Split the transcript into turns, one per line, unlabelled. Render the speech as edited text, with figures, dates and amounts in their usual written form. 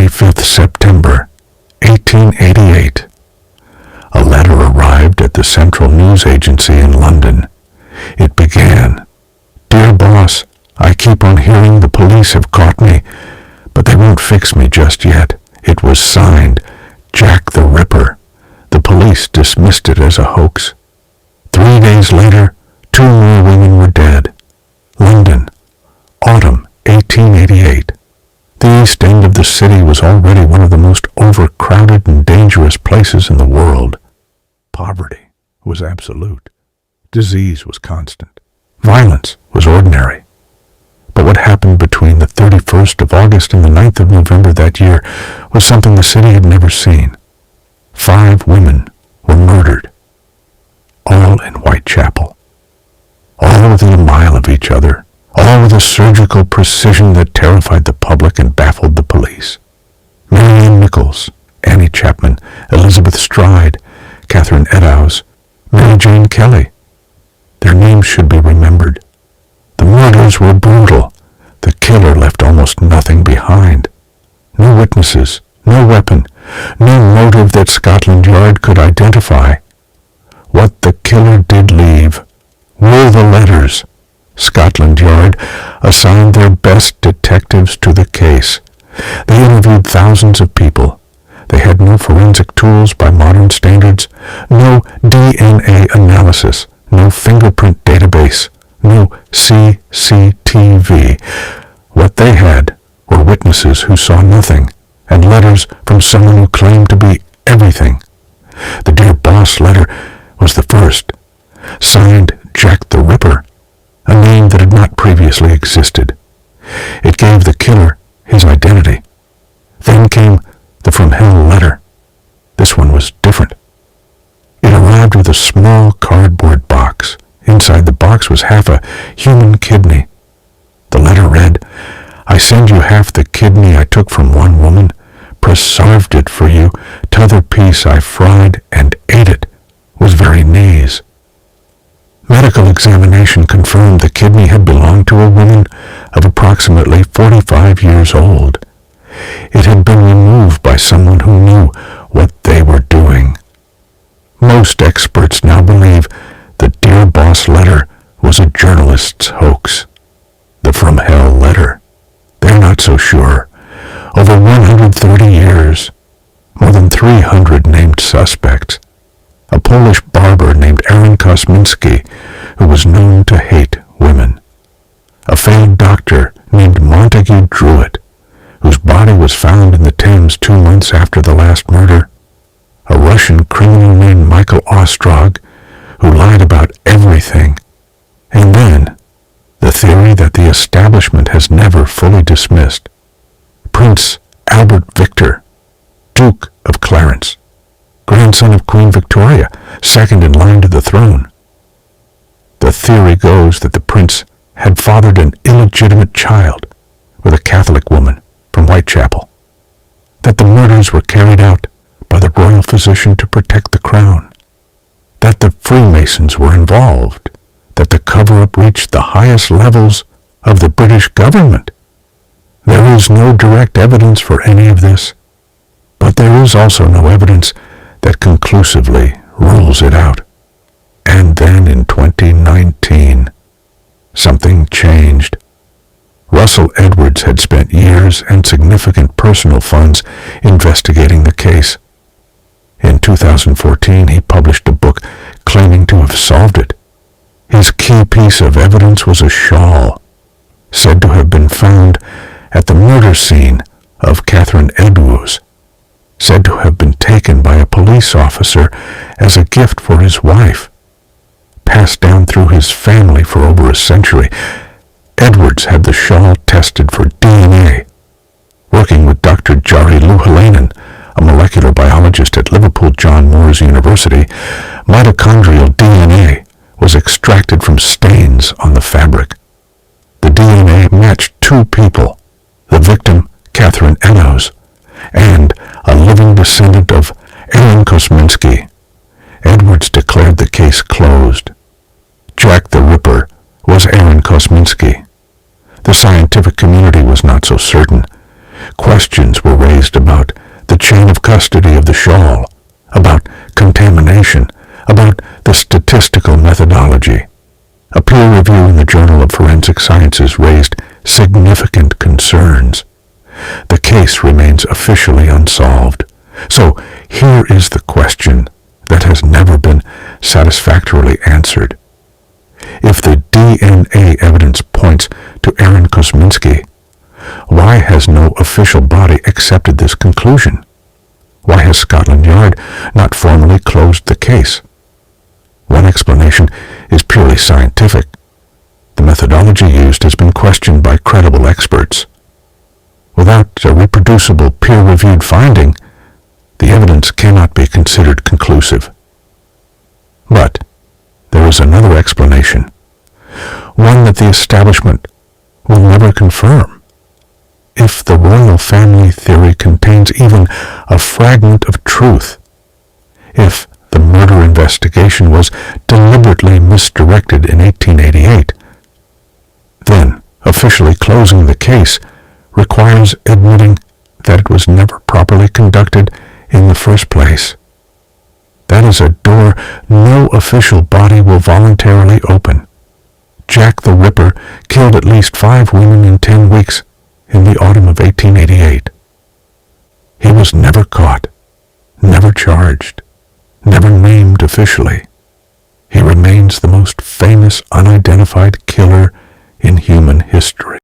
25th September, 1888. A letter arrived at the Central News Agency in London. It began, "Dear boss, I keep on hearing the police have caught me, but they won't fix me just yet." It was signed, Jack the Ripper. The police dismissed it as a hoax. 3 days later, 2 more women were dead. London, autumn 1888. The east end of the city was already one of the most overcrowded and dangerous places in the world. Poverty was absolute. Disease was constant. Violence was ordinary. But what happened between the 31st of August and the 9th of November that year was something the city had never seen. 5 women were murdered, all in Whitechapel, all within a mile of each other, all with a surgical precision that terrified the public and baffled the police. Ann Nichols, Annie Chapman, Elizabeth Stride, Catherine Eddowes, Mary Jane Kelly. Their names should be remembered. The murders were brutal. The killer left almost nothing behind. No witnesses, no weapon, no motive that Scotland Yard could identify. What the killer did leave were the letters. Scotland Yard assigned their best detectives to the case. They interviewed thousands of people. They had no forensic tools by modern standards, no DNA analysis, no fingerprint database, no CCTV. What they had were witnesses who saw nothing, and letters from someone who claimed to be everything. The Dear Boss letter was the first, signed Jack the Ripper, a name that had not previously existed. It gave the killer his identity. Then came the From Hell letter. This one was different. It arrived with a small cardboard box. Inside the box was half a human kidney. The letter read, "I send you half the kidney I took from one woman, preserved it for you, t'other piece I fried and ate it, was very knees." Medical examination confirmed the kidney had belonged to a woman of approximately 45 years old. It had been removed by someone who knew what they were doing. Most experts now believe the Dear Boss letter was a journalist's hoax. The From Hell letter, they're not so sure. Over 130 years, more than 300 named suspects. A Polish barber named Aaron Kosminski, who was known to hate women. A failed doctor named Montague Druitt, whose body was found in the Thames 2 months after the last murder. A Russian criminal named Michael Ostrog, who lied about everything. And then, the theory that the establishment has never fully dismissed. Prince Albert Victor, Duke of Clarence, grandson of Queen Victoria, second in line to the throne. The theory goes that the prince had fathered an illegitimate child with a Catholic woman from Whitechapel, that the murders were carried out by the royal physician to protect the crown, that the Freemasons were involved, that the cover-up reached the highest levels of the British government. There is no direct evidence for any of this, but there is also no evidence that conclusively rules it out. And then in 2019, something changed. Russell Edwards had spent years and significant personal funds investigating the case. In 2014, he published a book claiming to have solved it. His key piece of evidence was a shawl, said to have been found at the murder scene of Catherine Eddowes, said to have been taken by a police officer as a gift for his wife, passed down through his family for over a century. Edwards had the shawl tested for DNA. Working with Dr. Jari Luhalainen, a molecular biologist at Liverpool John Moores University, mitochondrial DNA was extracted from stains on the fabric. The DNA matched 2 people, the victim, Catherine Eddowes, and a living descendant of Aaron Kosminski. Edwards declared the case closed. Jack the Ripper was Aaron Kosminski. The scientific community was not so certain. Questions were raised about the chain of custody of the shawl, about contamination, about the statistical methodology. A peer review in the Journal of Forensic Sciences raised significant concerns. The case remains officially unsolved. So here is the question that has never been satisfactorily answered. If the DNA evidence points to Aaron Kosminski, why has no official body accepted this conclusion? Why has Scotland Yard not formally closed the case? One explanation is purely scientific. The methodology used has been questioned by credible experts. Without a reproducible peer-reviewed finding, the evidence cannot be considered conclusive. But there is another explanation, one that the establishment will never confirm. If the royal family theory contains even a fragment of truth, if the murder investigation was deliberately misdirected in 1888, then officially closing the case requires admitting that it was never properly conducted in the first place. That is a door no official body will voluntarily open. Jack the Ripper killed at least 5 women in 10 weeks in the autumn of 1888. He was never caught, never charged, never named officially. He remains the most famous unidentified killer in human history.